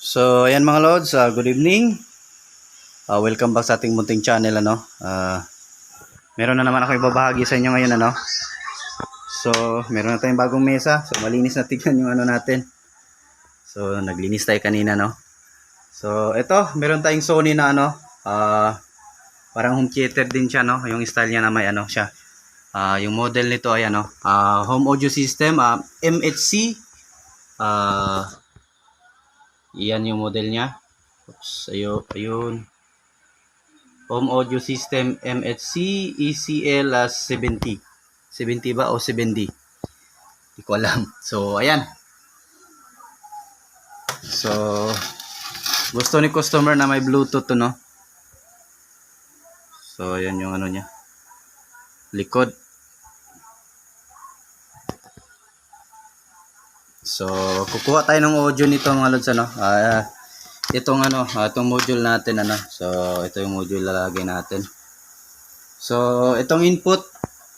So, ayan mga lods, good evening. Welcome back sa ating munting channel meron na naman ako ibabahagi sa inyo ngayon So, meron na tayong bagong mesa. So, malinis na tignan yung natin. So, naglinis tayo kanina So, ito, meron tayong Sony na parang home theater din siya yung style niya na may siya. Yung model nito ay home audio system, MHC. Iyan yung model niya. Oops, ayun. Home audio system MHC ECL 70. 70 ba o 70? Hindi ko alam. So, ayan. So, gusto ni customer na may Bluetooth So, ayan yung niya. Likod. So, kukuha tayo ng audio nito mga lods itong module natin So, ito yung module lalagay natin. So, itong input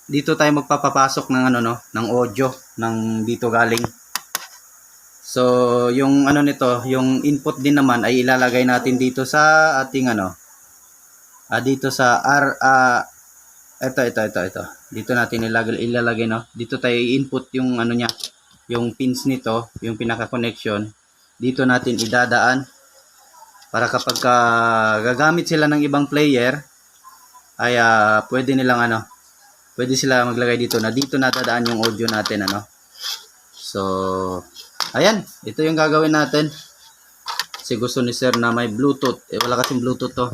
dito tayo magpapapasok ng ng audio ng dito galing. So, yung nito, yung input din naman ay ilalagay natin dito sa ating dito sa ito. Dito natin ilalagay Dito tayo i-input yung niya, yung pins nito, yung pinaka-connection. Dito natin idadaan para kapag gagamit sila ng ibang player ay pwede nilang pwede sila maglagay dito na dito nadadaan yung audio natin So, ayan, ito yung gagawin natin. Kasi gusto ni sir na may Bluetooth. Wala kasing Bluetooth to.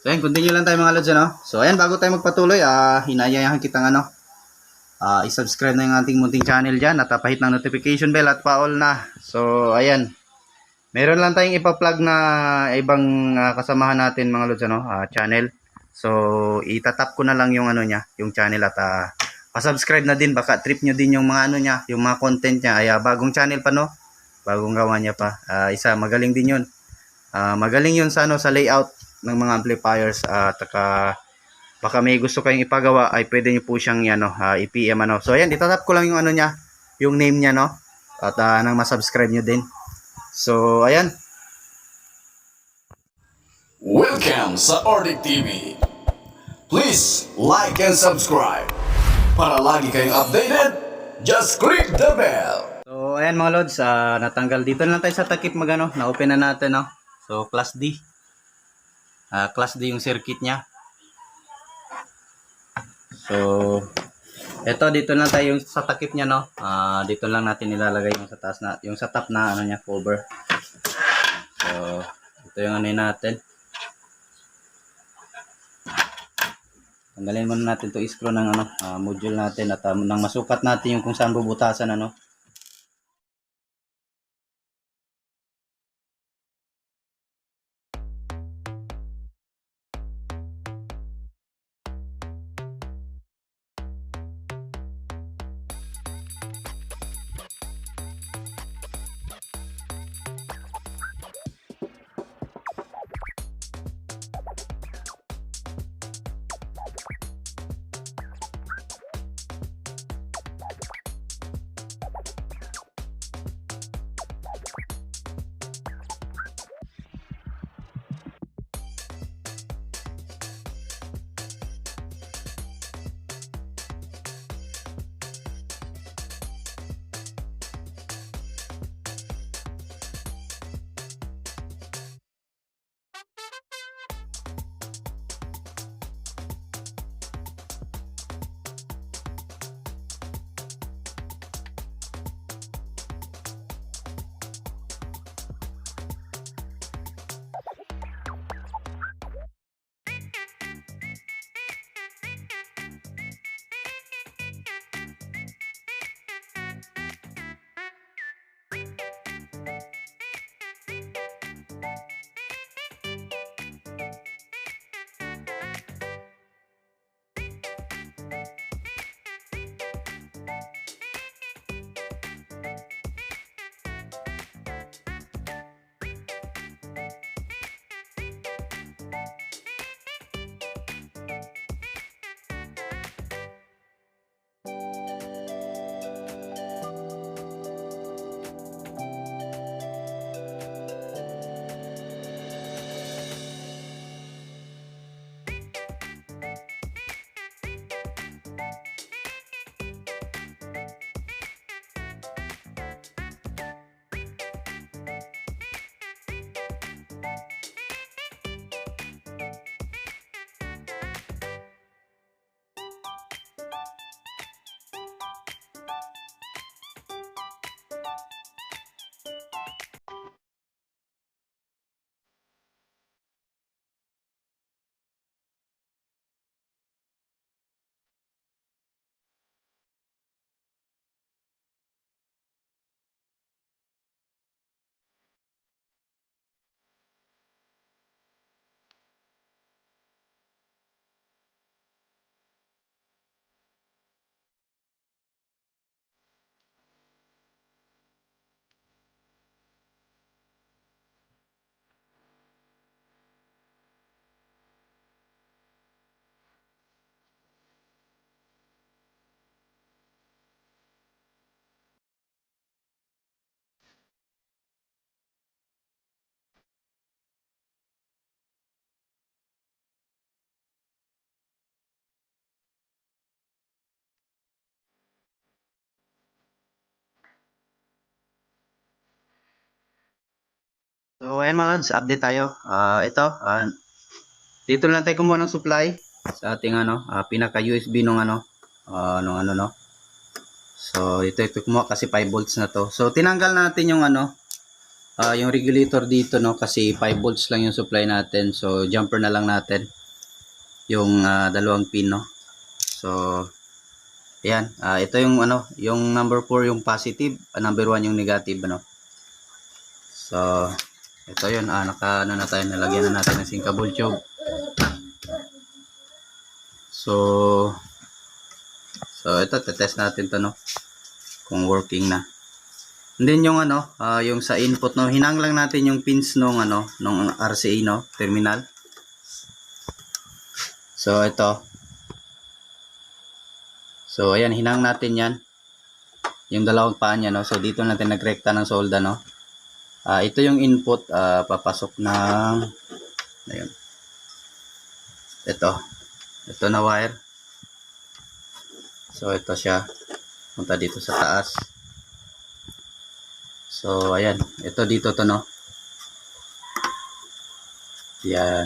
So, ayan, continue lang tayo mga lods So, ayan, bago tayo magpatuloy, hinayayahan kitang i-subscribe na yung ating munting channel dyan at pahit ng notification bell at pa-all na. So, ayan. Meron lang tayong ipa-plug na ibang kasamahan natin mga lods channel. So, itatap ko na lang yung niya, yung channel at pa-subscribe na din. Baka trip nyo din yung mga niya, yung mga content niya. Ay, bagong channel pa bagong gawa niya pa. Magaling din yun. Magaling yun sa sa layout ng mga amplifiers at baka may gusto kayong ipagawa ay pwede niyo po siyang i-PM So ayan, itatap ko lang yung niya, yung name niya at nang ma-subscribe niyo din. So ayan. Welcome sa Ordic TV. Please like and subscribe. Para lagi kayong updated, just click the bell. So ayan mga lods, natanggal dito na lang tayo sa takip na-open na natin So class D. Class D yung circuit niya. So, eto dito lang tayo yung sa takip niya dito lang natin ilalagay yung sa taas yung sa top na niya cover. So, ito yung natin. Tanggalin muna natin to screw ng module natin at nang masukat natin yung kung saan bubutasan So ayan mga lods, update tayo. Dito lang tayo kumuha ng supply sa ating pinaka USB nung no. So ito kumuha kasi 5 volts na to. So tinanggal natin yung yung regulator dito no kasi 5 volts lang yung supply natin. So jumper na lang natin yung dalawang pin no. So ayan, ito yung yung number 4 yung positive, number 1 yung negative So ito yun, na tayo, nalagyan na natin ng sinkable tube. So ito, tetest natin to no, kung working na. And then yung yung sa input no, hinang lang natin yung pins nung nung RCA no, terminal. So ito. So ayan, hinang natin yan. Yung dalawang paa niya no. So dito natin nagrekta ng solda no. Ito yung input, papasok ng ayun. Ito na wire. So ito siya, punta dito sa taas. So ayan, ito dito to no. Yan.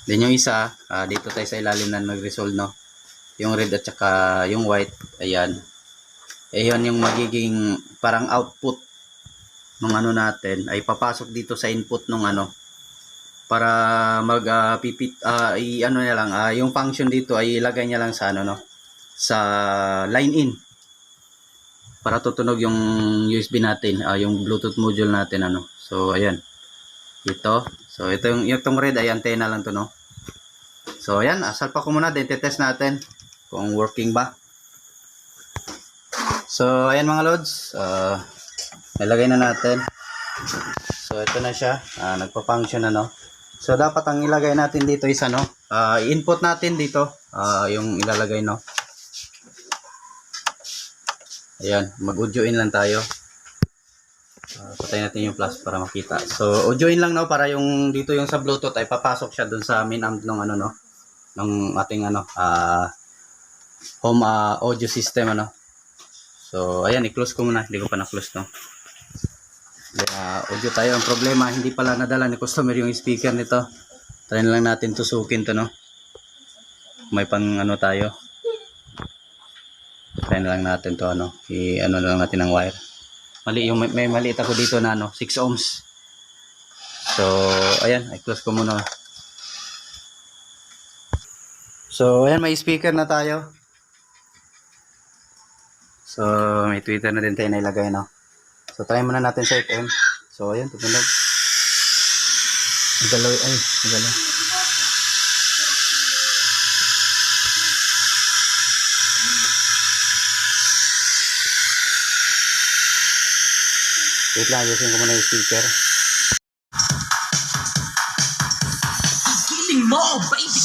Then yung isa, dito tayo sa ilalim na nag-resolve no. Yung red at saka yung white, ayan. Ayun yung magiging parang output ng natin ay papasok dito sa input ng para mag niya lang, yung function dito ay ilagay niya lang sa sa line in para tutunog yung USB natin, yung Bluetooth module natin So ayan. So ito yung red ay antenna lang to no. So ayan, salpa ko muna, then test natin kung working ba. So ayan mga lods, nilagay na natin. So ito na siya, nagpa-function So dapat ang ilagay natin dito is input natin dito, yung ilalagay no. Ayan, mag-audio in lang tayo. Patayin natin yung plus para makita. So audio in lang no, para yung dito yung sa Bluetooth ay papasok siya dun sa main amp ng ng ating home audio system So ayan, i-close ko muna, hindi ko pa na-close no. Audio tayo. Ang problema, hindi pala nadala ni customer yung speaker nito. Try na lang natin tusukin to no. May pang tayo. Try na lang natin to na lang natin ng wire. Mali yung may maliit ako dito na 6 ohms. So ayan, i-close ko muna. So ayan, may speaker na tayo. So may tweeter na din tayo na ilagay no. So try muna natin sa FM. So ayan, tutunog. Magalaw. Wait lang, ayusin ko muna yung speaker. Feeling mo, baby.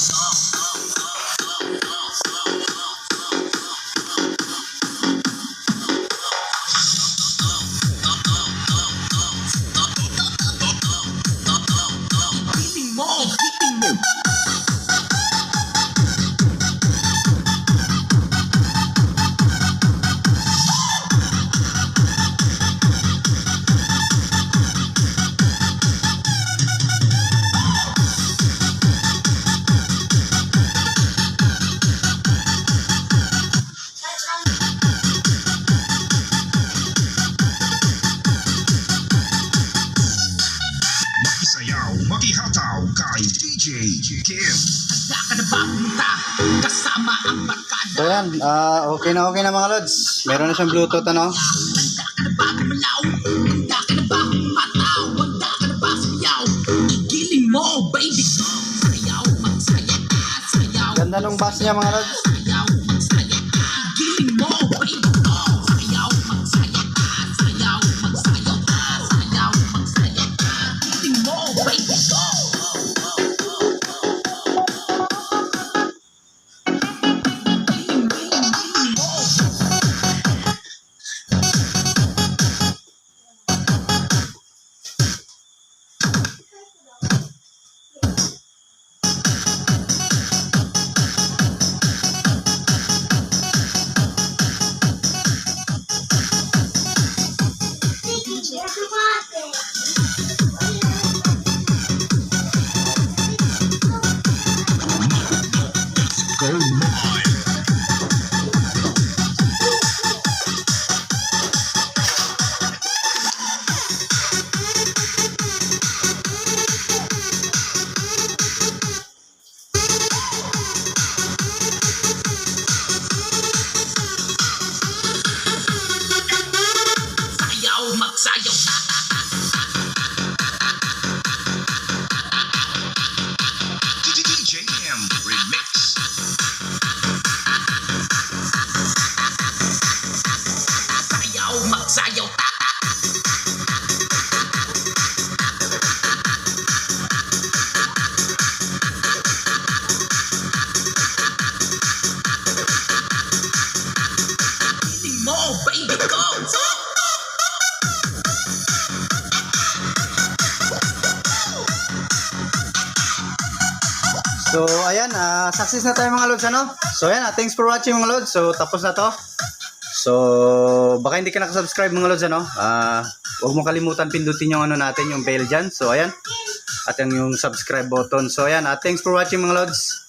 Makihataw kay DJ Kim. Kasama ang barkada. So yan, okay na mga lods. Meron na siyang Bluetooth Handa ka na ba kumalaw? Handa ka na ba kumataw? Handa ka na ba sayaw? Igiling mo, baby. Sayaw, magsaya ka. Sayaw, Ganda nung bass niya mga lods. sayaw, magsaya ka. Igiling mo, baby. Sayaw, magsaya ka. Sayaw, magsaya ka. Sayaw, magsaya ka. Igiling mo, baby. magsayaw. Feeling mo, baby, go! So, ayan, success na tayo mga lods, ano? So, ayan, thanks for watching mga lods. So, tapos na to. So, baka hindi ka nakasubscribe mga lods, ano? Huwag mo kalimutan pindutin yung ano natin, yung bell dyan. So, ayan. At yung subscribe button. So, ayan, thanks for watching mga lods.